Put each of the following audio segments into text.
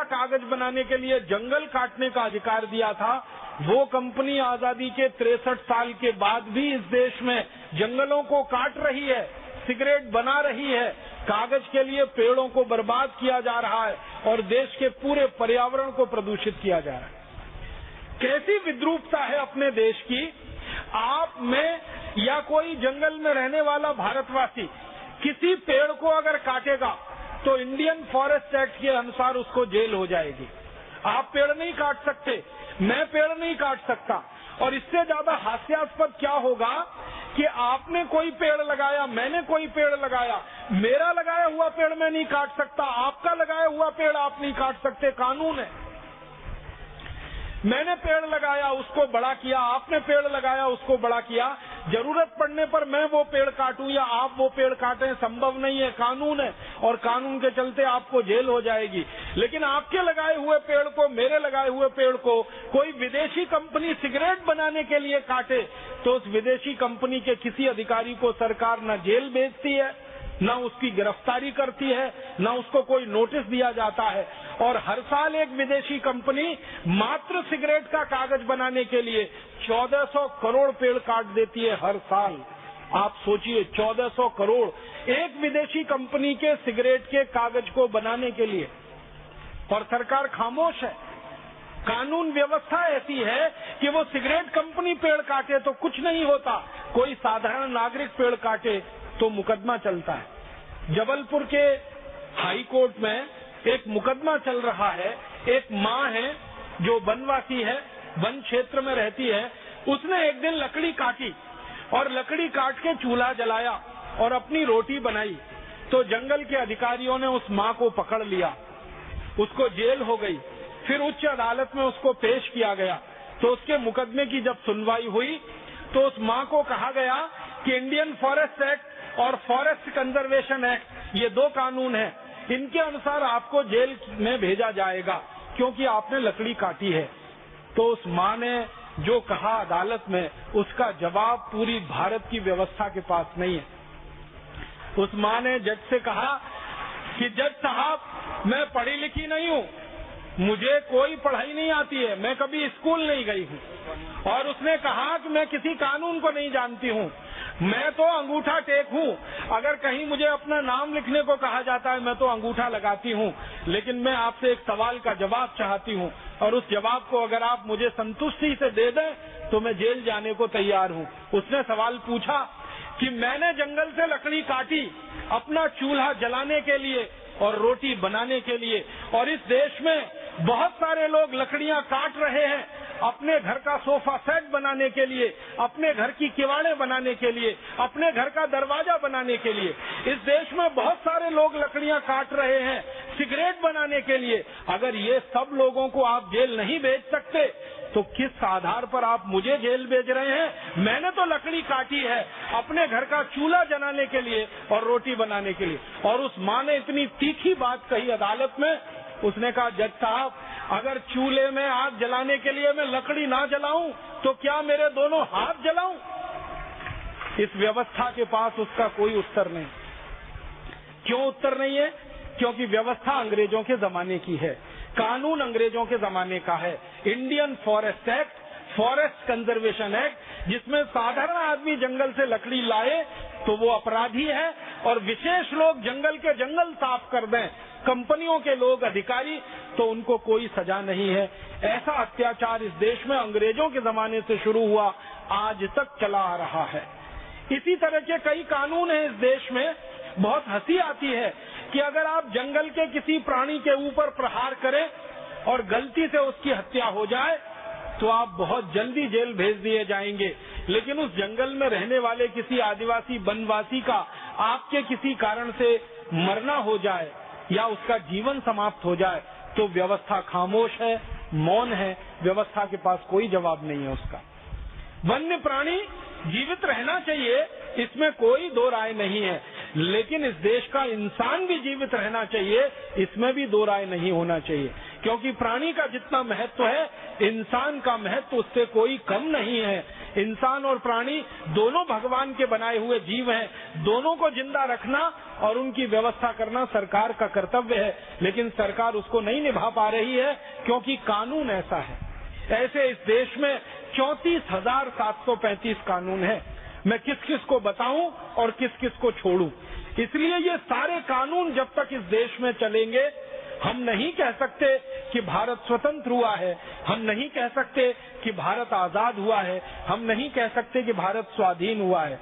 का कागज बनाने के लिए जंगल काटने का अधिकार दिया था, वो कंपनी आजादी के 63 साल के बाद भी इस देश में जंगलों को काट रही है, सिगरेट बना रही है, कागज के लिए पेड़ों को बर्बाद किया जा रहा है और देश के पूरे पर्यावरण को प्रदूषित किया जा रहा है। कैसी विद्रूपता है अपने देश की। आप में या कोई जंगल में रहने वाला भारतवासी किसी पेड़ को अगर काटेगा तो इंडियन फॉरेस्ट एक्ट के अनुसार उसको जेल हो जाएगी। आप पेड़ नहीं काट सकते, मैं पेड़ नहीं काट सकता। और इससे ज्यादा हास्यास्पद क्या होगा कि आपने कोई पेड़ लगाया, मैंने कोई पेड़ लगाया, मेरा लगाया हुआ पेड़ मैं नहीं काट सकता, आपका लगाया हुआ पेड़ आप नहीं काट सकते, कानून है। मैंने पेड़ लगाया, उसको बड़ा किया, आपने पेड़ लगाया, उसको बड़ा किया, जरूरत पड़ने पर मैं वो पेड़ काटूं या आप वो पेड़ काटें संभव नहीं है, कानून है और कानून के चलते आपको जेल हो जाएगी। लेकिन आपके लगाए हुए पेड़ को, मेरे लगाए हुए पेड़ को कोई विदेशी कंपनी सिगरेट बनाने के लिए काटे तो उस विदेशी कंपनी के किसी अधिकारी को सरकार न जेल भेजती है, न उसकी गिरफ्तारी करती है, न उसको कोई नोटिस दिया जाता है। और हर साल एक विदेशी कंपनी मात्र सिगरेट का कागज बनाने के लिए 1400 करोड़ पेड़ काट देती है हर साल। आप सोचिए, 1400 करोड़ एक विदेशी कंपनी के सिगरेट के कागज को बनाने के लिए, और सरकार खामोश है। कानून व्यवस्था ऐसी है कि वो सिगरेट कंपनी पेड़ काटे तो कुछ नहीं होता, कोई साधारण नागरिक पेड़ काटे तो मुकदमा चलता है। जबलपुर के हाई कोर्ट में एक मुकदमा चल रहा है। एक माँ है जो वनवासी है, वन क्षेत्र में रहती है, उसने एक दिन लकड़ी काटी और लकड़ी काट के चूल्हा जलाया और अपनी रोटी बनाई तो जंगल के अधिकारियों ने उस माँ को पकड़ लिया, उसको जेल हो गई। फिर उच्च अदालत में उसको पेश किया गया तो उसके मुकदमे की जब सुनवाई हुई तो उस माँ को कहा गया कि इंडियन फॉरेस्ट एक्ट और फॉरेस्ट कंजर्वेशन एक्ट, ये दो कानून हैं, इनके अनुसार आपको जेल में भेजा जाएगा क्योंकि आपने लकड़ी काटी है। तो उस माँ ने जो कहा अदालत में, उसका जवाब पूरी भारत की व्यवस्था के पास नहीं है। उस माँ ने जज से कहा कि जज साहब, मैं पढ़ी लिखी नहीं हूँ, मुझे कोई पढ़ाई नहीं आती है, मैं कभी स्कूल नहीं गई हूँ, और उसने कहा कि मैं किसी कानून को नहीं जानती हूँ, मैं तो अंगूठा टेक हूँ, अगर कहीं मुझे अपना नाम लिखने को कहा जाता है मैं तो अंगूठा लगाती हूँ, लेकिन मैं आपसे एक सवाल का जवाब चाहती हूँ और उस जवाब को अगर आप मुझे संतुष्टि से दे दें तो मैं जेल जाने को तैयार हूँ। उसने सवाल पूछा कि मैंने जंगल से लकड़ी काटी अपना चूल्हा जलाने के लिए और रोटी बनाने के लिए, और इस देश में बहुत सारे लोग लकड़ियां काट रहे हैं अपने घर का सोफा सेट बनाने के लिए, अपने घर की किवाड़े बनाने के लिए, अपने घर का दरवाजा बनाने के लिए। इस देश में बहुत सारे लोग लकड़ियां काट रहे हैं सिगरेट बनाने के लिए। अगर ये सब लोगों को आप जेल नहीं भेज सकते तो किस आधार पर आप मुझे जेल भेज रहे हैं? मैंने तो लकड़ी काटी है अपने घर का चूल्हा जलाने के लिए और रोटी बनाने के लिए। और उस माँ ने इतनी तीखी बात कही अदालत में, उसने कहा जज साहब, अगर चूल्हे में आग जलाने के लिए मैं लकड़ी ना जलाऊं तो क्या मेरे दोनों हाथ जलाऊं? इस व्यवस्था के पास उसका कोई उत्तर नहीं। क्यों उत्तर नहीं है? क्योंकि व्यवस्था अंग्रेजों के जमाने की है, कानून अंग्रेजों के जमाने का है। Indian forest act, forest conservation act, जिसमें साधारण आदमी जंगल से लकड़ी लाए तो वो अपराधी है, और विशेष लोग जंगल के जंगल साफ कर दें, कंपनियों के लोग, अधिकारी, तो उनको कोई सजा नहीं है। ऐसा अत्याचार इस देश में अंग्रेजों के जमाने से शुरू हुआ, आज तक चला आ रहा है। इसी तरह के कई कानून हैं इस देश में। बहुत हंसी आती है कि अगर आप जंगल के किसी प्राणी के ऊपर प्रहार करें और गलती से उसकी हत्या हो जाए तो आप बहुत जल्दी जेल भेज दिए जाएंगे, लेकिन उस जंगल में रहने वाले किसी आदिवासी वनवासी का आपके किसी कारण से मरना हो जाए या उसका जीवन समाप्त हो जाए तो व्यवस्था खामोश है, मौन है, व्यवस्था के पास कोई जवाब नहीं है उसका। वन्य प्राणी जीवित रहना चाहिए, इसमें कोई दो राय नहीं है, लेकिन इस देश का इंसान भी जीवित रहना चाहिए, इसमें भी दो राय नहीं होना चाहिए। क्योंकि प्राणी का जितना महत्व है, इंसान का महत्व उससे कोई कम नहीं है। इंसान और प्राणी दोनों भगवान के बनाए हुए जीव हैं। दोनों को जिंदा रखना और उनकी व्यवस्था करना सरकार का कर्तव्य है, लेकिन सरकार उसको नहीं निभा पा रही है, क्योंकि कानून ऐसा है। ऐसे इस देश में 34,735 कानून है। मैं किस किस को बताऊं और किस किस को छोड़ूं। इसलिए ये सारे कानून जब तक इस देश में चलेंगे, हम नहीं कह सकते कि भारत स्वतंत्र हुआ है, हम नहीं कह सकते कि भारत आजाद हुआ है, हम नहीं कह सकते कि भारत स्वाधीन हुआ है।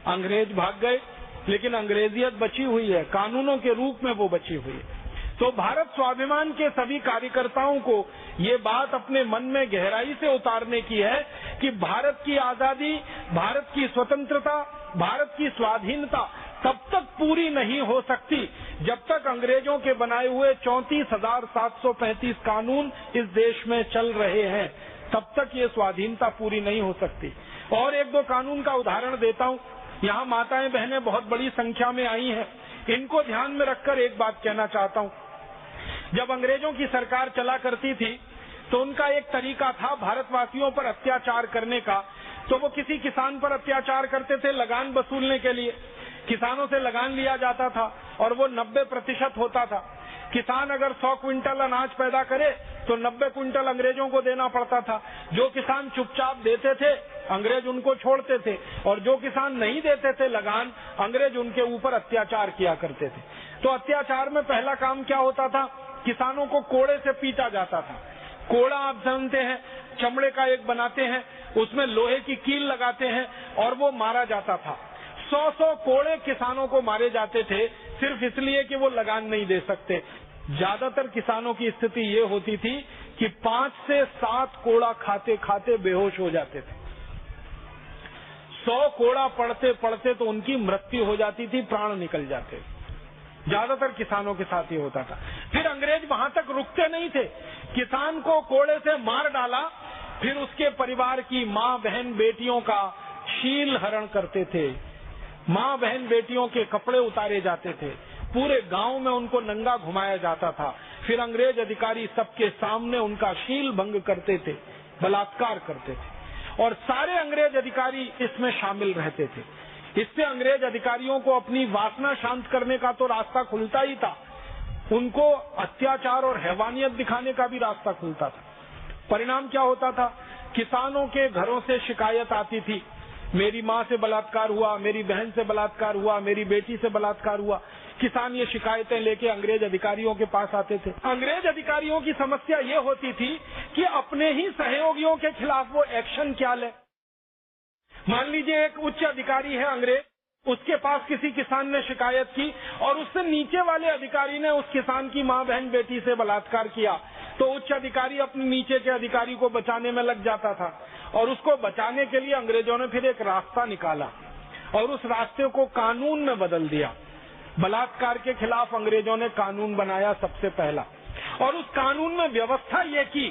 अंग्रेज भाग गए, लेकिन अंग्रेजियत बची हुई है, कानूनों के रूप में वो बची हुई है। तो भारत स्वाभिमान के सभी कार्यकर्ताओं को ये बात अपने मन में गहराई से उतारने की है कि भारत की आजादी, भारत की स्वतंत्रता, भारत की स्वाधीनता तब तक पूरी नहीं हो सकती जब तक अंग्रेजों के बनाए हुए 34,735 कानून इस देश में चल रहे हैं। तब तक ये स्वाधीनता पूरी नहीं हो सकती। और एक दो कानून का उदाहरण देता हूँ। यहाँ माताएं बहनें बहुत बड़ी संख्या में आई हैं, इनको ध्यान में रखकर एक बात कहना चाहता हूँ। जब अंग्रेजों की सरकार चला करती थी तो उनका एक तरीका था भारतवासियों पर अत्याचार करने का। तो वो किसी किसान पर अत्याचार करते थे लगान वसूलने के लिए। किसानों से लगान लिया जाता था और वो 90% होता था। किसान अगर 100 क्विंटल अनाज पैदा करे तो 90 क्विंटल अंग्रेजों को देना पड़ता था। जो किसान चुपचाप देते थे अंग्रेज उनको छोड़ते थे, और जो किसान नहीं देते थे लगान, अंग्रेज उनके ऊपर अत्याचार किया करते थे। तो अत्याचार में पहला काम क्या होता था? किसानों को कोड़े से पीटा जाता था। कोड़ा आप जानते हैं, चमड़े का एक बनाते हैं, उसमें लोहे की कील लगाते हैं और वो मारा जाता था। 100 कोड़े किसानों को मारे जाते थे, सिर्फ इसलिए कि वो लगान नहीं दे सकते। ज्यादातर किसानों की स्थिति ये होती थी कि 5 से 7 कोड़ा खाते खाते बेहोश हो जाते थे। 100 कोड़ा पड़ते पड़ते तो उनकी मृत्यु हो जाती थी, प्राण निकल जाते। ज्यादातर किसानों के साथ ही होता था। फिर अंग्रेज वहां तक रुकते नहीं थे, किसान को कोड़े से मार डाला, फिर उसके परिवार की माँ बहन बेटियों का शील हरण करते थे। माँ बहन बेटियों के कपड़े उतारे जाते थे, पूरे गांव में उनको नंगा घुमाया जाता था। फिर अंग्रेज अधिकारी सबके सामने उनका शील भंग करते थे, बलात्कार करते थे, और सारे अंग्रेज अधिकारी इसमें शामिल रहते थे। इससे अंग्रेज अधिकारियों को अपनी वासना शांत करने का तो रास्ता खुलता ही था, उनको अत्याचार और हैवानियत दिखाने का भी रास्ता खुलता था। परिणाम क्या होता था? किसानों के घरों से शिकायत आती थी, मेरी माँ से बलात्कार हुआ, मेरी बहन से बलात्कार हुआ, मेरी बेटी से बलात्कार हुआ। किसान ये शिकायतें लेके अंग्रेज अधिकारियों के पास आते थे। अंग्रेज अधिकारियों की समस्या ये होती थी कि अपने ही सहयोगियों के खिलाफ वो एक्शन क्या ले। मान लीजिए एक उच्च अधिकारी है अंग्रेज, उसके पास किसी किसान ने शिकायत की और उससे नीचे वाले अधिकारी ने उस किसान की माँ बहन बेटी से बलात्कार किया, तो उच्च अधिकारी अपने नीचे के अधिकारी को बचाने में लग जाता था। और उसको बचाने के लिए अंग्रेजों ने फिर एक रास्ता निकाला और उस रास्ते को कानून में बदल दिया। बलात्कार के खिलाफ अंग्रेजों ने कानून बनाया सबसे पहला, और उस कानून में व्यवस्था ये की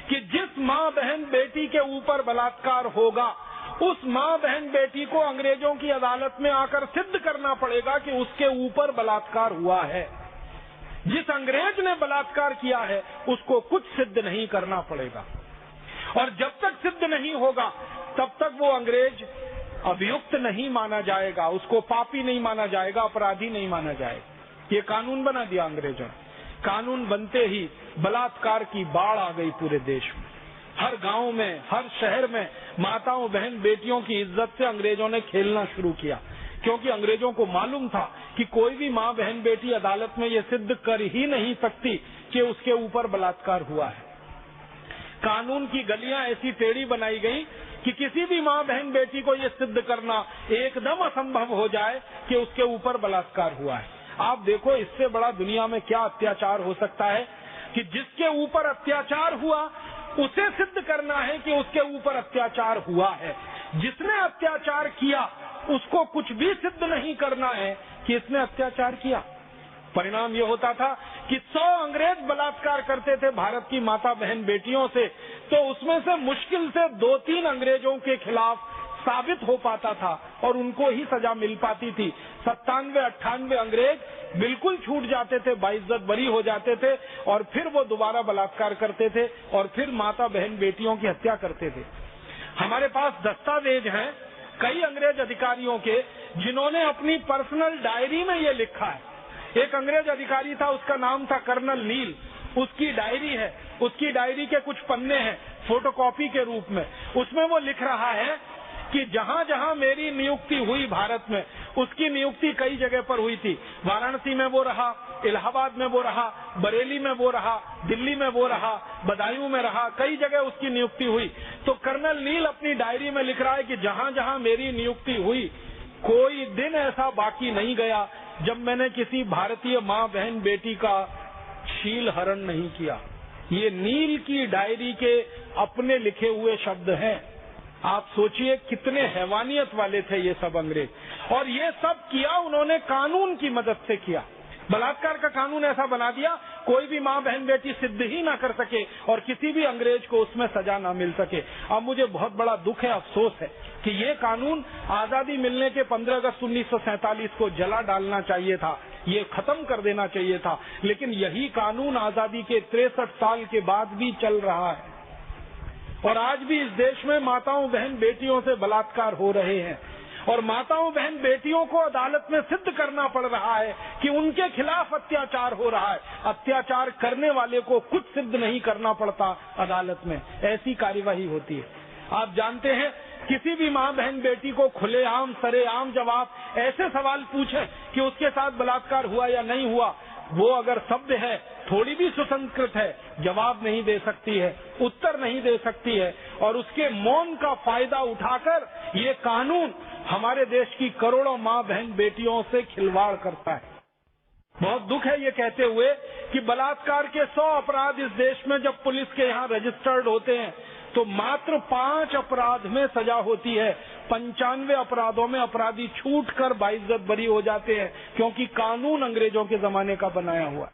कि जिस माँ बहन बेटी के ऊपर बलात्कार होगा, उस माँ बहन बेटी को अंग्रेजों की अदालत में आकर सिद्ध करना पड़ेगा कि उसके ऊपर बलात्कार हुआ है। जिस अंग्रेज ने बलात्कार किया है उसको कुछ सिद्ध नहीं करना पड़ेगा, और जब तक सिद्ध नहीं होगा तब तक वो अंग्रेज अभियुक्त नहीं माना जाएगा, उसको पापी नहीं माना जाएगा, अपराधी नहीं माना जाएगा। ये कानून बना दिया अंग्रेजों ने। कानून बनते ही बलात्कार की बाढ़ आ गई पूरे देश में। हर गांव में, हर शहर में माताओं बहन बेटियों की इज्जत से अंग्रेजों ने खेलना शुरू किया, क्योंकि अंग्रेजों को मालूम था कि कोई भी माँ बहन बेटी अदालत में ये सिद्ध कर ही नहीं सकती कि उसके ऊपर बलात्कार हुआ है। कानून की गलियां ऐसी टेढ़ी बनाई गई कि किसी भी माँ बहन बेटी को ये सिद्ध करना एकदम असंभव हो जाए कि उसके ऊपर बलात्कार हुआ है। आप देखो इससे बड़ा दुनिया में क्या अत्याचार हो सकता है कि जिसके ऊपर अत्याचार हुआ उसे सिद्ध करना है कि उसके ऊपर अत्याचार हुआ है। जिसने अत्याचार किया उसको कुछ भी सिद्ध नहीं करना है कि इसने अत्याचार किया। परिणाम ये होता था कि 100 अंग्रेज बलात्कार करते थे भारत की माता बहन बेटियों से, तो उसमें से मुश्किल से 2-3 अंग्रेजों के खिलाफ साबित हो पाता था और उनको ही सजा मिल पाती थी। 97-98 अंग्रेज बिल्कुल छूट जाते थे, बाइज्जत बरी हो जाते थे और फिर वो दोबारा बलात्कार करते थे और फिर माता बहन बेटियों की हत्या करते थे। हमारे पास दस्तावेज हैं कई अंग्रेज अधिकारियों के जिन्होंने अपनी पर्सनल डायरी में ये लिखा है। एक अंग्रेज अधिकारी था, उसका नाम था कर्नल नील। उसकी डायरी है, उसकी डायरी के कुछ पन्ने हैं फोटोकॉपी के रूप में। उसमें वो लिख रहा है कि जहां जहां मेरी नियुक्ति हुई भारत में, उसकी नियुक्ति कई जगह पर हुई थी। वाराणसी में वो रहा, इलाहाबाद में वो रहा, बरेली में वो रहा, दिल्ली में वो रहा, बदायूं में रहा, कई जगह उसकी नियुक्ति हुई। तो कर्नल नील अपनी डायरी में लिख रहा है कि जहां जहां मेरी नियुक्ति हुई, कोई दिन ऐसा बाकी नहीं गया जब मैंने किसी भारतीय माँ बहन बेटी का शील हरण नहीं किया। ये नील की डायरी के अपने लिखे हुए शब्द हैं। आप सोचिए कितने हैवानियत वाले थे ये सब अंग्रेज, और ये सब किया उन्होंने कानून की मदद से किया। बलात्कार का कानून ऐसा बना दिया कोई भी माँ बहन बेटी सिद्ध ही ना कर सके और किसी भी अंग्रेज को उसमें सजा ना मिल सके। अब मुझे बहुत बड़ा दुख है, अफसोस है कि ये कानून आजादी मिलने के 15 अगस्त 1947 को जला डालना चाहिए था, ये खत्म कर देना चाहिए था, लेकिन यही कानून आजादी के 63 साल के बाद भी चल रहा है और आज भी इस देश में माताओं बहन बेटियों से बलात्कार हो रहे हैं और माताओं बहन बेटियों को अदालत में सिद्ध करना पड़ रहा है कि उनके खिलाफ अत्याचार हो रहा है। अत्याचार करने वाले को कुछ सिद्ध नहीं करना पड़ता अदालत में, ऐसी कार्यवाही होती है। आप जानते हैं किसी भी माँ बहन बेटी को खुलेआम सरेआम जवाब ऐसे सवाल पूछे कि उसके साथ बलात्कार हुआ या नहीं हुआ, वो अगर शब्द है थोड़ी भी सुसंस्कृत है, जवाब नहीं दे सकती है, उत्तर नहीं दे सकती है और उसके मौन का फायदा उठाकर ये कानून हमारे देश की करोड़ों माँ बहन बेटियों से खिलवाड़ करता है। बहुत दुख है ये कहते हुए कि बलात्कार के 100 अपराध इस देश में जब पुलिस के यहाँ रजिस्टर्ड होते हैं तो मात्र 5 अपराध में सजा होती है। 95 अपराधों में अपराधी छूटकर बाइज्जत बरी हो जाते हैं क्योंकि कानून अंग्रेजों के जमाने का बनाया हुआ।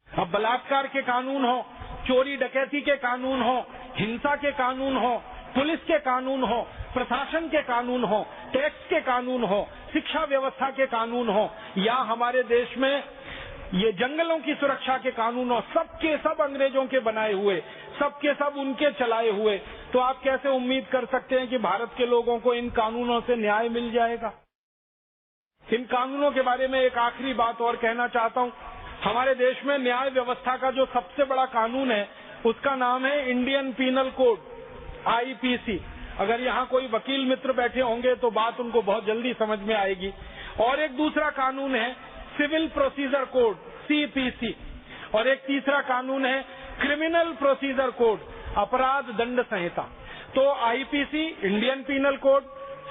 अब बलात्कार के कानून हो, चोरी डकैती के कानून हो, हिंसा के कानून हो, पुलिस के कानून हो, प्रशासन के कानून हो, टैक्स के कानून हो, शिक्षा व्यवस्था के कानून हो या हमारे देश में ये जंगलों की सुरक्षा के कानून हो, सबके सब अंग्रेजों के बनाए हुए, सबके सब उनके चलाए हुए, तो आप कैसे उम्मीद कर सकते हैं कि भारत के लोगों को इन कानूनों से न्याय मिल जाएगा। इन कानूनों के बारे में एक आखिरी बात और कहना चाहता हूँ। हमारे देश में न्याय व्यवस्था का जो सबसे बड़ा कानून है उसका नाम है इंडियन पीनल कोड, IPC। अगर यहाँ कोई वकील मित्र बैठे होंगे तो बात उनको बहुत जल्दी समझ में आएगी। और एक दूसरा कानून है सिविल प्रोसीजर कोड, CPC, और एक तीसरा कानून है क्रिमिनल प्रोसीजर कोड, अपराध दंड संहिता। तो IPC Indian penal code,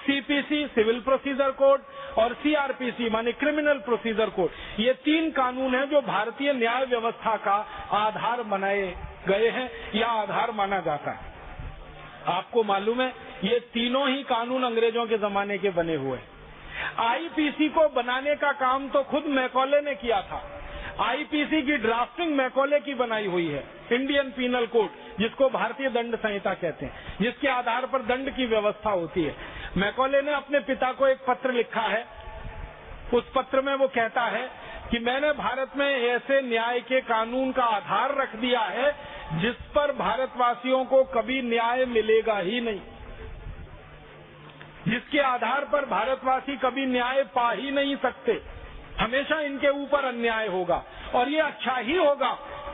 CPC civil procedure code और CRPC माने क्रिमिनल प्रोसीजर कोड, ये 3 कानून हैं जो भारतीय न्याय व्यवस्था का आधार बनाए गए हैं या आधार माना जाता है। आपको मालूम है ये तीनों ही कानून अंग्रेजों के जमाने के बने हुए हैं। IPC को बनाने का काम तो खुद मैकॉले ने किया था। IPC की ड्राफ्टिंग मैकॉले की बनाई हुई है, इंडियन पीनल कोड, जिसको भारतीय दंड संहिता कहते हैं, जिसके आधार पर दंड की व्यवस्था होती है। मैकॉले ने अपने पिता को एक पत्र लिखा है। उस पत्र में वो कहता है कि मैंने भारत में ऐसे न्याय के कानून का आधार रख दिया है जिस पर भारतवासियों को कभी न्याय मिलेगा ही नहीं, जिसके आधार पर भारतवासी कभी न्याय पा ही नहीं सकते। हमेशा इनके ऊपर अन्याय होगा और ये अच्छा ही होगा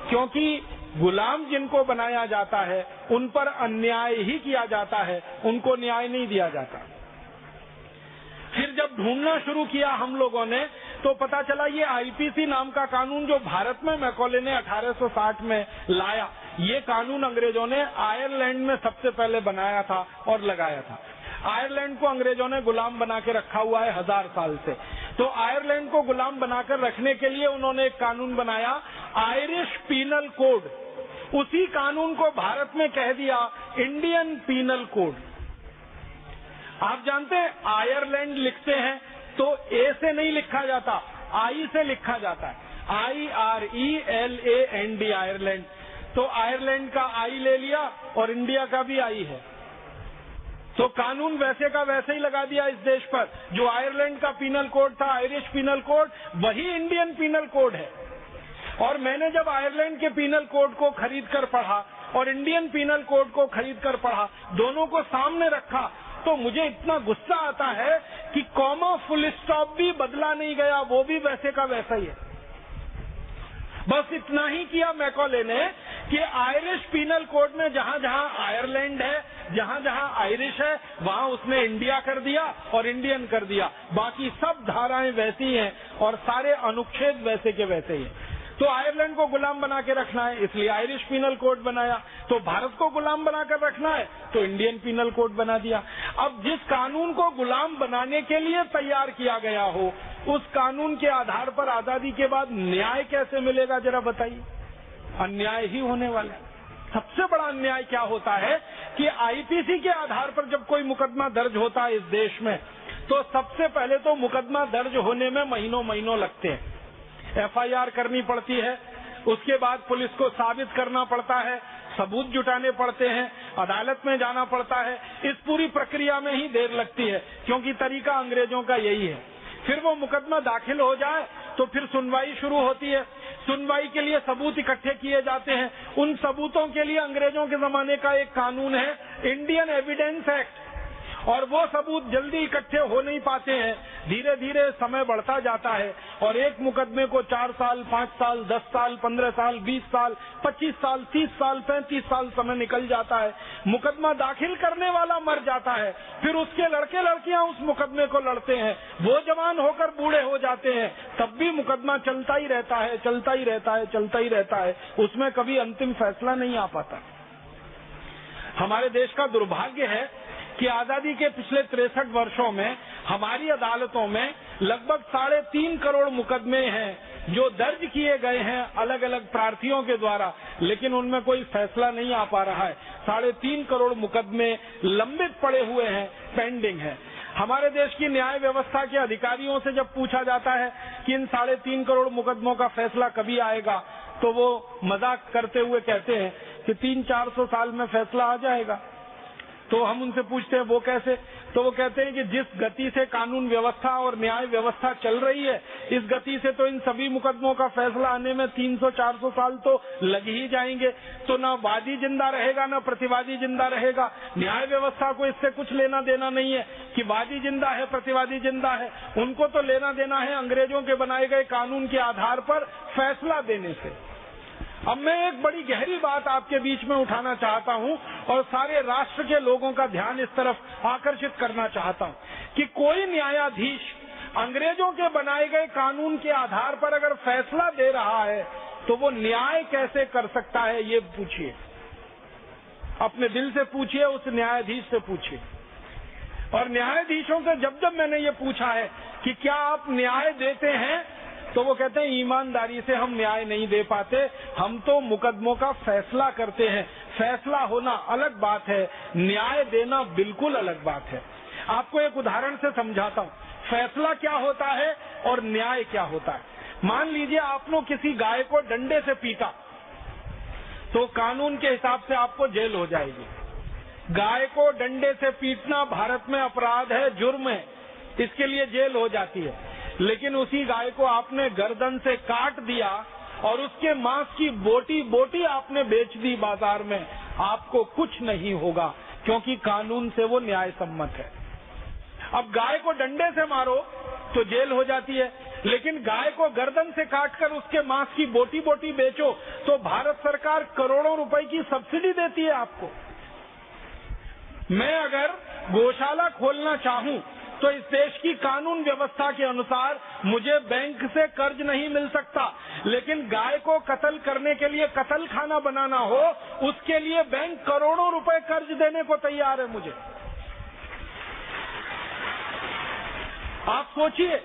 क्योंकि गुलाम जिनको बनाया जाता है उन पर अन्याय ही किया जाता है, उनको न्याय नहीं दिया जाता। फिर जब ढूंढना शुरू किया हम लोगों ने तो पता चला ये IPC नाम का कानून जो भारत में मैकॉले ने 1860 में लाया, ये कानून अंग्रेजों ने आयरलैंड में सबसे पहले बनाया था और लगाया था। आयरलैंड को अंग्रेजों ने गुलाम बना के रखा हुआ है 1000 साल से, तो आयरलैंड को गुलाम बनाकर रखने के लिए उन्होंने एक कानून बनाया, आयरिश पीनल कोड। उसी कानून को भारत में कह दिया इंडियन पीनल कोड। आप जानते हैं आयरलैंड लिखते हैं तो A से नहीं लिखा जाता, I से लिखा जाता है, IRELAND, आयरलैंड। तो आयरलैंड का I ले लिया और इंडिया का भी I है। तो कानून वैसे का वैसे ही लगा दिया इस देश पर। जो आयरलैंड का पीनल कोड था, आयरिश पीनल कोड, वही इंडियन पीनल कोड है। और मैंने जब आयरलैंड के पीनल कोड को खरीद कर पढ़ा और इंडियन पीनल कोड को खरीद कर पढ़ा, दोनों को सामने रखा, तो मुझे इतना गुस्सा आता है कि कॉमा फुल स्टॉप भी बदला नहीं गया, वो भी वैसे का वैसा ही है। बस इतना ही किया मैकॉले ने कि आयरिश पीनल कोड में जहां जहां आयरलैंड है, जहां जहां आयरिश है, वहां उसने इंडिया कर दिया और इंडियन कर दिया। बाकी सब धाराएं वैसी हैं और सारे अनुच्छेद वैसे के वैसे ही हैं। तो आयरलैंड को गुलाम बना के रखना है, इसलिए आयरिश पीनल कोड बनाया। तो भारत को गुलाम बनाकर रखना है, तो इंडियन पीनल कोड बना दिया। अब जिस कानून को गुलाम बनाने के लिए तैयार किया गया हो, उस कानून के आधार पर आजादी के बाद न्याय कैसे मिलेगा, जरा बताइए। अन्याय ही होने वाला है। सबसे बड़ा अन्याय क्या होता है कि आईपीसी के आधार पर जब कोई मुकदमा दर्ज होता है इस देश में, तो सबसे पहले तो मुकदमा दर्ज होने में महीनों महीनों लगते हैं। एफआईआर करनी पड़ती है, उसके बाद पुलिस को साबित करना पड़ता है, सबूत जुटाने पड़ते हैं, अदालत में जाना पड़ता है। इस पूरी प्रक्रिया में ही देर लगती है, क्योंकि तरीका अंग्रेजों का यही है। फिर वो मुकदमा दाखिल हो जाए तो फिर सुनवाई शुरू होती है। सुनवाई के लिए सबूत इकट्ठे किए जाते हैं। उन सबूतों के लिए अंग्रेजों के जमाने का एक कानून है, इंडियन एविडेंस एक्ट, और वो सबूत जल्दी इकट्ठे हो नहीं पाते हैं। धीरे धीरे समय बढ़ता जाता है और एक मुकदमे को 4 साल, 5 साल, 10 साल, 15 साल, 20 साल, 25 साल, 30 साल, 35 साल समय निकल जाता है। मुकदमा दाखिल करने वाला मर जाता है, फिर उसके लड़के लड़कियां उस मुकदमे को लड़ते हैं, वो जवान होकर बूढ़े हो जाते हैं, तब भी मुकदमा चलता ही रहता है, चलता ही रहता है, चलता ही रहता है। उसमें कभी अंतिम फैसला नहीं आ पाता। हमारे देश का दुर्भाग्य है कि आजादी के पिछले 63 वर्षों में हमारी अदालतों में लगभग 3.5 करोड़ मुकदमे हैं जो दर्ज किए गए हैं अलग अलग प्रार्थियों के द्वारा, लेकिन उनमें कोई फैसला नहीं आ पा रहा है। 3.5 करोड़ मुकदमे लंबित पड़े हुए हैं, पेंडिंग है। हमारे देश की न्याय व्यवस्था के अधिकारियों से जब पूछा जाता है कि इन 3.5 करोड़ मुकदमों का फैसला कभी आएगा, तो वो मजाक करते हुए कहते हैं कि 300-400 साल में फैसला आ जाएगा। तो हम उनसे पूछते हैं वो कैसे, तो वो कहते हैं कि जिस गति से कानून व्यवस्था और न्याय व्यवस्था चल रही है, इस गति से तो इन सभी मुकदमों का फैसला आने में 300-400 साल तो लग ही जाएंगे। तो ना वादी जिंदा रहेगा, ना प्रतिवादी जिंदा रहेगा। न्याय व्यवस्था को इससे कुछ लेना देना नहीं है कि वादी जिंदा है, प्रतिवादी जिंदा है। उनको तो लेना देना है अंग्रेजों के बनाए गए कानून के आधार पर फैसला देने से। अब मैं एक बड़ी गहरी बात आपके बीच में उठाना चाहता हूं और सारे राष्ट्र के लोगों का ध्यान इस तरफ आकर्षित करना चाहता हूं कि कोई न्यायाधीश अंग्रेजों के बनाए गए कानून के आधार पर अगर फैसला दे रहा है तो वो न्याय कैसे कर सकता है, ये पूछिए। अपने दिल से पूछिए, उस न्यायाधीश से पूछिए। और न्यायाधीशों से जब जब मैंने ये पूछा है कि क्या आप न्याय देते हैं, तो वो कहते हैं ईमानदारी से हम न्याय नहीं दे पाते, हम तो मुकदमों का फैसला करते हैं। फैसला होना अलग बात है, न्याय देना बिल्कुल अलग बात है। आपको एक उदाहरण से समझाता हूँ, फैसला क्या होता है और न्याय क्या होता है। मान लीजिए आपने किसी गाय को डंडे से पीटा, तो कानून के हिसाब से आपको जेल हो जाएगी। गाय को डंडे से पीटना भारत में अपराध है, जुर्म है, इसके लिए जेल हो जाती है। लेकिन उसी गाय को आपने गर्दन से काट दिया और उसके मांस की बोटी बोटी आपने बेच दी बाजार में, आपको कुछ नहीं होगा, क्योंकि कानून से वो न्याय सम्मत है। अब गाय को डंडे से मारो तो जेल हो जाती है, लेकिन गाय को गर्दन से काटकर उसके मांस की बोटी बोटी बेचो तो भारत सरकार करोड़ों रुपए की सब्सिडी देती है आपको। मैं अगर गौशाला खोलना चाहूं तो इस देश की कानून व्यवस्था के अनुसार मुझे बैंक से कर्ज नहीं मिल सकता, लेकिन गाय को कत्ल करने के लिए कत्ल खाना बनाना हो, उसके लिए बैंक करोड़ों रुपए कर्ज देने को तैयार है मुझे। आप सोचिए,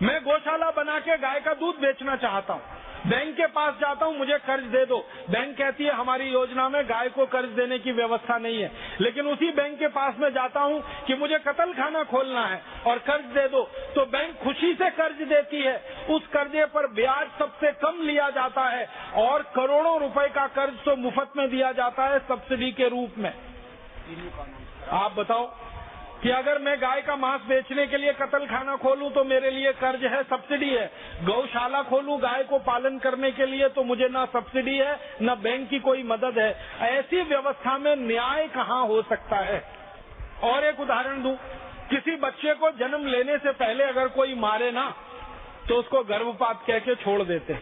मैं गौशाला बना के गाय का दूध बेचना चाहता हूँ, बैंक के पास जाता हूँ, मुझे कर्ज दे दो। बैंक कहती है हमारी योजना में गाय को कर्ज देने की व्यवस्था नहीं है। लेकिन उसी बैंक के पास में जाता हूँ कि मुझे कत्ल खाना खोलना है और कर्ज दे दो, तो बैंक खुशी से कर्ज देती है। उस कर्जे पर ब्याज सबसे कम लिया जाता है और करोड़ों रुपए का कर्ज तो मुफ्त में दिया जाता है सब्सिडी के रूप में। आप बताओ कि अगर मैं गाय का मांस बेचने के लिए कत्ल खाना खोलूं तो मेरे लिए कर्ज है, सब्सिडी है। गौशाला खोलूं गाय को पालन करने के लिए तो मुझे ना सब्सिडी है ना बैंक की कोई मदद है। ऐसी व्यवस्था में न्याय कहाँ हो सकता है। और एक उदाहरण दूं, किसी बच्चे को जन्म लेने से पहले अगर कोई मारे ना तो उसको गर्भपात कह के छोड़ देते हैं,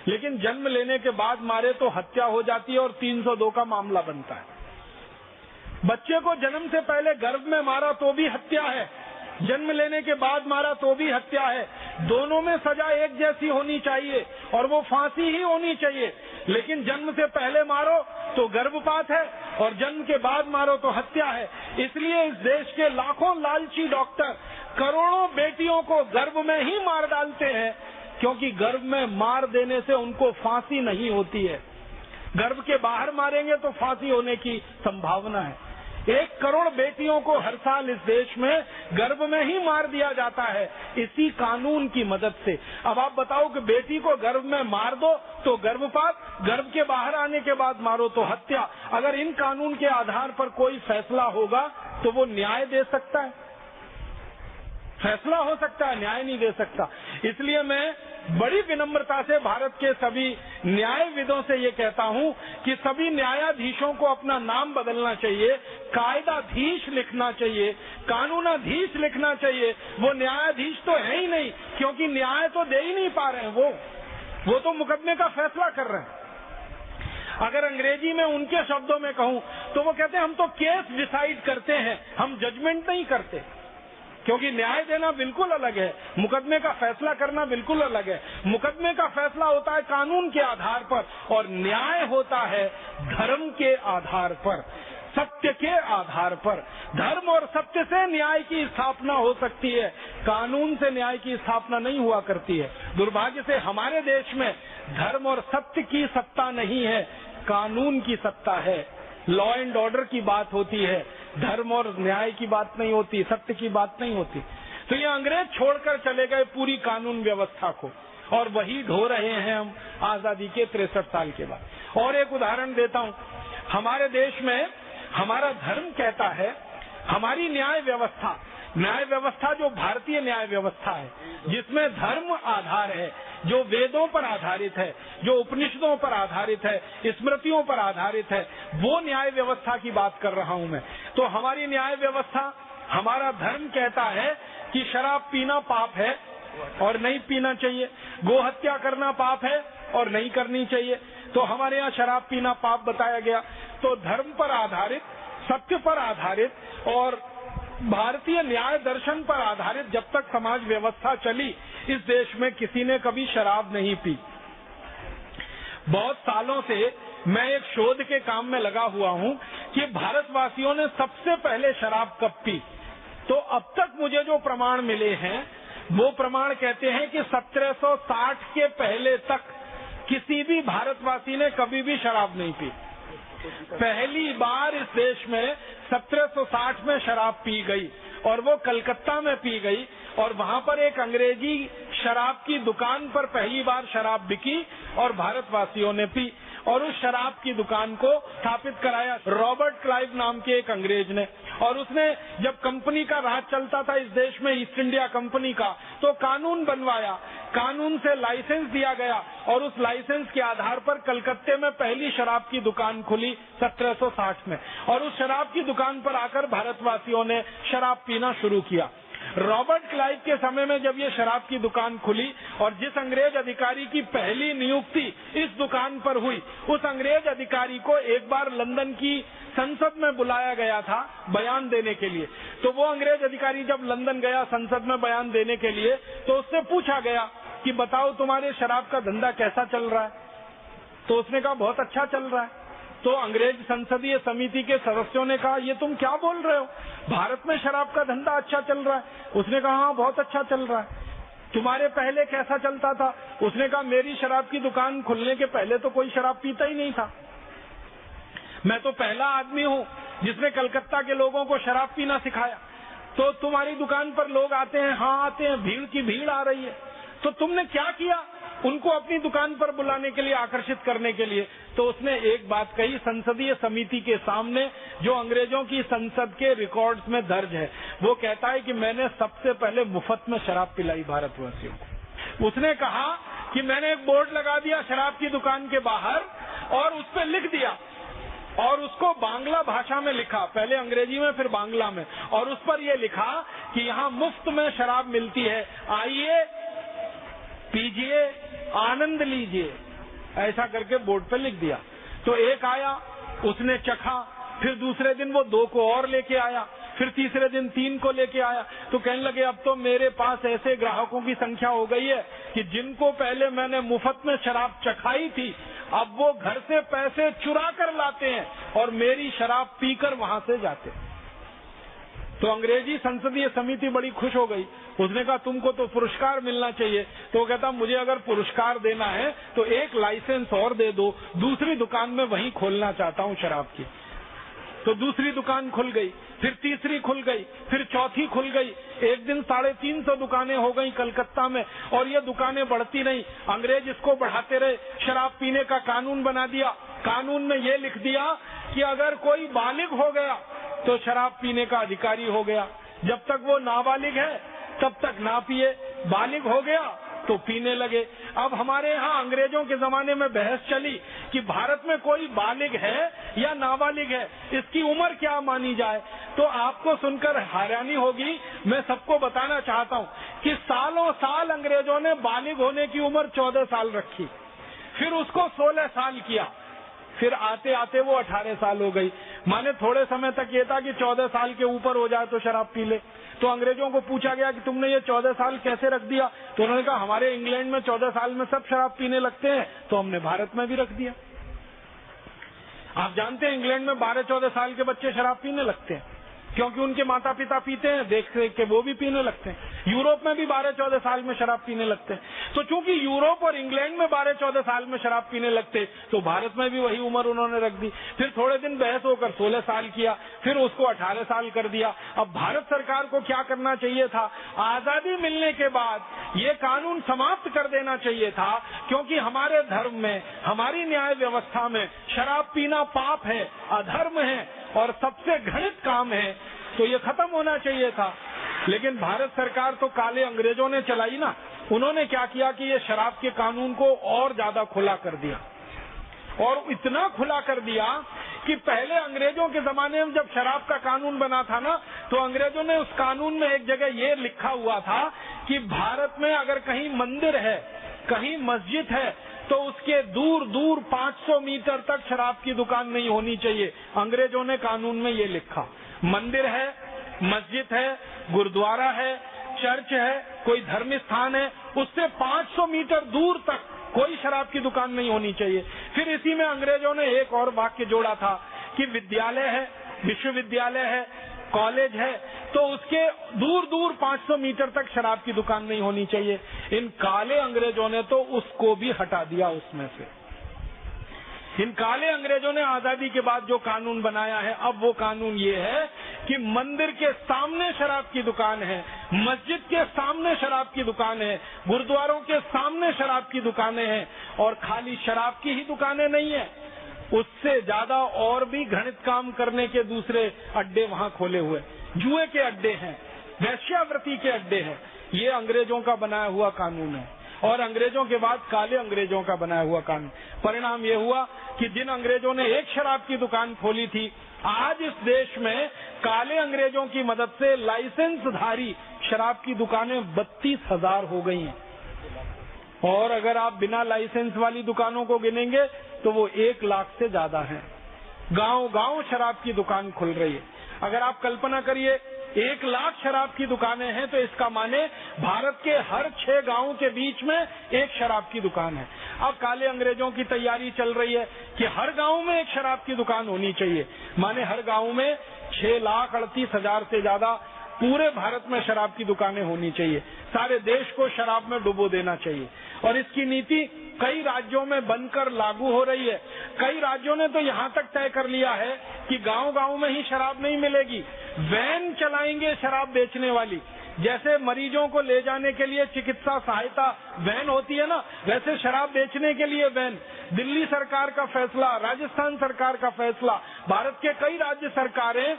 लेकिन जन्म लेने के बाद मारे तो हत्या हो जाती है और 302 का मामला बनता है। बच्चे को जन्म से पहले गर्भ में मारा तो भी हत्या है, जन्म लेने के बाद मारा तो भी हत्या है। दोनों में सजा एक जैसी होनी चाहिए और वो फांसी ही होनी चाहिए। लेकिन जन्म से पहले मारो तो गर्भपात है और जन्म के बाद मारो तो हत्या है। इसलिए इस देश के लाखों लालची डॉक्टर करोड़ों बेटियों को गर्भ में ही मार डालते हैं, क्योंकि गर्भ में मार देने से उनको फांसी नहीं होती है। गर्भ के बाहर मारेंगे तो फांसी होने की संभावना है। 1 करोड़ बेटियों को हर साल इस देश में गर्भ में ही मार दिया जाता है इसी कानून की मदद से। अब आप बताओ कि बेटी को गर्भ में मार दो तो गर्भपात, गर्भ के बाहर आने के बाद मारो तो हत्या। अगर इन कानून के आधार पर कोई फैसला होगा तो वो न्याय दे सकता है, फैसला हो सकता है, न्याय नहीं दे सकता। इसलिए मैं बड़ी विनम्रता से भारत के सभी न्यायविदों से ये कहता हूं कि सभी न्यायाधीशों को अपना नाम बदलना चाहिए, कायदाधीश लिखना चाहिए, कानूनाधीश लिखना चाहिए। वो न्यायाधीश तो है ही नहीं, क्योंकि न्याय तो दे ही नहीं पा रहे हैं। वो तो मुकदमे का फैसला कर रहे हैं। अगर अंग्रेजी में उनके शब्दों में कहूं तो वो कहते हैं हम तो केस डिसाइड करते हैं, हम जजमेंट नहीं करते। क्योंकि न्याय देना बिल्कुल अलग है, मुकदमे का फैसला करना बिल्कुल अलग है। मुकदमे का फैसला होता है कानून के आधार पर और न्याय होता है धर्म के आधार पर, सत्य के आधार पर। धर्म और सत्य से न्याय की स्थापना हो सकती है, कानून से न्याय की स्थापना नहीं हुआ करती है। दुर्भाग्य से हमारे देश में धर्म और सत्य की सत्ता नहीं है, कानून की सत्ता है। लॉ एंड ऑर्डर की बात होती है, धर्म और न्याय की बात नहीं होती, सत्य की बात नहीं होती। तो ये अंग्रेज छोड़कर चले गए पूरी कानून व्यवस्था को और वही ढो रहे हैं हम आजादी के 63 साल के बाद। और एक उदाहरण देता हूँ, हमारे देश में हमारा धर्म कहता है, हमारी न्याय व्यवस्था जो भारतीय न्याय व्यवस्था है, जिसमें धर्म आधार है, जो वेदों पर आधारित है, जो उपनिषदों पर आधारित है, स्मृतियों पर आधारित है, वो न्याय व्यवस्था की बात कर रहा हूं मैं। तो हमारी न्याय व्यवस्था, हमारा धर्म कहता है कि शराब पीना पाप है और नहीं पीना चाहिए, गोहत्या करना पाप है और नहीं करनी चाहिए। तो हमारे यहाँ शराब पीना पाप बताया गया। तो धर्म पर आधारित, सत्य पर आधारित और भारतीय न्याय दर्शन पर आधारित जब तक समाज व्यवस्था चली, इस देश में किसी ने कभी शराब नहीं पी। बहुत सालों से मैं एक शोध के काम में लगा हुआ हूं कि भारतवासियों ने सबसे पहले शराब कब पी। तो अब तक मुझे जो प्रमाण मिले हैं वो प्रमाण कहते हैं कि 1760 के पहले तक किसी भी भारतवासी ने कभी भी शराब नहीं पी। पहली बार इस देश में 1760 में शराब पी गई और वो कलकत्ता में पी गई और वहाँ पर एक अंग्रेजी शराब की दुकान पर पहली बार शराब बिकी और भारतवासियों ने पी। और उस शराब की दुकान को स्थापित कराया रॉबर्ट क्लाइव नाम के एक अंग्रेज ने। और उसने जब कंपनी का राज चलता था इस देश में, ईस्ट इंडिया कंपनी का, तो कानून बनवाया, कानून से लाइसेंस दिया गया और उस लाइसेंस के आधार पर कलकत्ते में पहली शराब की दुकान खुली 1760 में। और उस शराब की दुकान पर आकर भारतवासियों ने शराब पीना शुरू किया। रॉबर्ट क्लाइव के समय में जब ये शराब की दुकान खुली और जिस अंग्रेज अधिकारी की पहली नियुक्ति इस दुकान पर हुई, उस अंग्रेज अधिकारी को एक बार लंदन की संसद में बुलाया गया था बयान देने के लिए। तो वो अंग्रेज अधिकारी जब लंदन गया संसद में बयान देने के लिए, तो उससे पूछा गया कि बताओ तुम्हारे शराब का धंधा कैसा चल रहा है। तो उसने कहा बहुत अच्छा चल रहा है। तो अंग्रेज संसदीय समिति के सदस्यों ने कहा ये तुम क्या बोल रहे हो, भारत में शराब का धंधा अच्छा चल रहा है। उसने कहा हाँ बहुत अच्छा चल रहा है। तुम्हारे पहले कैसा चलता था? उसने कहा मेरी शराब की दुकान खुलने के पहले तो कोई शराब पीता ही नहीं था। मैं तो पहला आदमी हूँ जिसने कलकत्ता के लोगों को शराब पीना सिखाया। तो तुम्हारी दुकान पर लोग आते हैं, हाँ आते हैं, भीड़ की भीड़ आ रही है। तो तुमने क्या किया? उनको अपनी दुकान पर बुलाने के लिए, आकर्षित करने के लिए। तो उसने एक बात कही संसदीय समिति के सामने, जो अंग्रेजों की संसद के रिकॉर्ड्स में दर्ज है। वो कहता है कि मैंने सबसे पहले मुफ्त में शराब पिलाई भारतवासियों को। उसने कहा कि मैंने एक बोर्ड लगा दिया शराब की दुकान के बाहर और उस पर लिख दिया, और उसको बांग्ला भाषा में लिखा, पहले अंग्रेजी में फिर बांग्ला में, और उस पर यह लिखा कि यहाँ मुफ्त में शराब मिलती है, आइए पीजिए, आनंद लीजिए, ऐसा करके बोर्ड पे लिख दिया। तो एक आया, उसने चखा, फिर दूसरे दिन वो 2 को और लेके आया, फिर तीसरे दिन 3 को लेके आया। तो कहने लगे अब तो मेरे पास ऐसे ग्राहकों की संख्या हो गई है कि जिनको पहले मैंने मुफ्त में शराब चखाई थी, अब वो घर से पैसे चुरा कर लाते हैं और मेरी शराब पीकर वहां से जाते हैं। तो अंग्रेजी संसदीय समिति बड़ी खुश हो गई। उसने कहा तुमको तो पुरस्कार मिलना चाहिए। तो वो कहता मुझे अगर पुरस्कार देना है तो एक लाइसेंस और दे दो, दूसरी दुकान में वहीं खोलना चाहता हूँ शराब की। तो दूसरी दुकान खुल गई, फिर तीसरी खुल गई, फिर चौथी खुल गई। एक दिन 350 दुकानें हो गई कलकत्ता में, और ये दुकानें बढ़ती नहीं। अंग्रेज इसको बढ़ाते रहे, शराब पीने का कानून बना दिया। कानून में ये लिख दिया कि अगर कोई बालिग हो गया तो शराब पीने का अधिकारी हो गया, जब तक वो नाबालिग है तब तक ना पिए, बालिग हो गया तो पीने लगे। अब हमारे यहाँ अंग्रेजों के जमाने में बहस चली कि भारत में कोई बालिग है या नाबालिग है, इसकी उम्र क्या मानी जाए। तो आपको सुनकर हैरानी होगी, मैं सबको बताना चाहता हूँ कि सालों साल अंग्रेजों ने बालिग होने की उम्र 14 साल रखी, फिर उसको 16 साल किया, फिर आते आते वो 18 साल हो गई। माने थोड़े समय तक ये था कि 14 साल के ऊपर हो जाए तो शराब पी ले। तो अंग्रेजों को पूछा गया कि तुमने ये 14 साल कैसे रख दिया। तो उन्होंने कहा हमारे इंग्लैंड में 14 साल में सब शराब पीने लगते हैं, तो हमने भारत में भी रख दिया। आप जानते हैं इंग्लैंड में 12-14 साल के बच्चे शराब पीने लगते हैं, क्योंकि उनके माता पिता पीते हैं, देख देख के वो भी पीने लगते हैं। यूरोप में भी 12-14 साल में शराब पीने लगते हैं। तो चूंकि यूरोप और इंग्लैंड में 12-14 साल में शराब पीने लगते, तो भारत में भी वही उम्र उन्होंने रख दी। फिर थोड़े दिन बहस होकर 16 साल किया, फिर उसको 18 साल कर दिया। अब भारत सरकार को क्या करना चाहिए था, आजादी मिलने के बाद ये कानून समाप्त कर देना चाहिए था, क्योंकि हमारे धर्म में, हमारी न्याय व्यवस्था में शराब पीना पाप है, अधर्म है और सबसे घृणित काम है, तो ये खत्म होना चाहिए था। लेकिन भारत सरकार तो काले अंग्रेजों ने चलाई ना। उन्होंने क्या किया कि ये शराब के कानून को और ज्यादा खुला कर दिया, और इतना खुला कर दिया कि पहले अंग्रेजों के जमाने में जब शराब का कानून बना था ना, तो अंग्रेजों ने उस कानून में एक जगह ये लिखा हुआ था कि भारत में अगर कहीं मंदिर है, कहीं मस्जिद है, तो उसके दूर दूर 500 मीटर तक शराब की दुकान नहीं होनी चाहिए। अंग्रेजों ने कानून में ये लिखा। मंदिर है, मस्जिद है, गुरुद्वारा है, चर्च है, कोई धर्म स्थान है, उससे 500 मीटर दूर तक कोई शराब की दुकान नहीं होनी चाहिए। फिर इसी में अंग्रेजों ने एक और वाक्य जोड़ा था कि विद्यालय है, विश्वविद्यालय है, कॉलेज है, तो उसके दूर दूर 500 मीटर तक शराब की दुकान नहीं होनी चाहिए। इन काले अंग्रेजों ने तो उसको भी हटा दिया उसमें से। इन काले अंग्रेजों ने आजादी के बाद जो कानून बनाया है, अब वो कानून ये है कि मंदिर के सामने शराब की दुकान है, मस्जिद के सामने शराब की दुकान है, गुरुद्वारों के सामने शराब की दुकानें हैं, और खाली शराब की ही दुकानें नहीं है, उससे ज्यादा और भी घृणित काम करने के दूसरे अड्डे वहां खोले हुए, जुए के अड्डे हैं, वेश्यावृत्ति के अड्डे हैं। ये अंग्रेजों का बनाया हुआ कानून है, और अंग्रेजों के बाद काले अंग्रेजों का बनाया हुआ कानून। परिणाम ये हुआ कि जिन अंग्रेजों ने एक शराब की दुकान खोली थी, आज इस देश में काले अंग्रेजों की मदद से लाइसेंसधारी शराब की दुकानें 32,000 हो गई हैं, और अगर आप बिना लाइसेंस वाली दुकानों को गिनेंगे तो वो 1 लाख से ज्यादा हैं। गांव गांव शराब की दुकान खुल रही है। अगर आप कल्पना करिए 1 लाख शराब की दुकानें हैं, तो इसका माने भारत के हर 6 गांवों के बीच में एक शराब की दुकान है। अब काले अंग्रेजों की तैयारी चल रही है कि हर गांव में एक शराब की दुकान होनी चाहिए, माने हर गांव में 6,38,000 से ज्यादा पूरे भारत में शराब की दुकानें होनी चाहिए। सारे देश को शराब में डुबो देना चाहिए, और इसकी नीति कई राज्यों में बनकर लागू हो रही है। कई राज्यों ने तो यहाँ तक तय कर लिया है कि गांव गांव में ही शराब नहीं मिलेगी, वैन चलाएंगे शराब बेचने वाली, जैसे मरीजों को ले जाने के लिए चिकित्सा सहायता वैन होती है ना, वैसे शराब बेचने के लिए वैन। दिल्ली सरकार का फैसला, राजस्थान सरकार का फैसला, भारत के कई राज्य सरकारें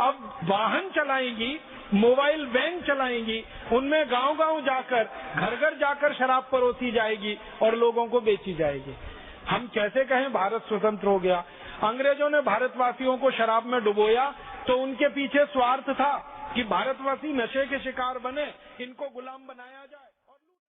अब वाहन चलाएंगी, मोबाइल वैन चलाएंगी, उनमें गांव-गांव जाकर, घर-घर जाकर शराब परोसी जाएगी और लोगों को बेची जाएगी। हम कैसे कहें भारत स्वतंत्र हो गया? अंग्रेजों ने भारतवासियों को शराब में डुबोया तो उनके पीछे स्वार्थ था कि भारतवासी नशे के शिकार बने, इनको गुलाम बनाया जाए।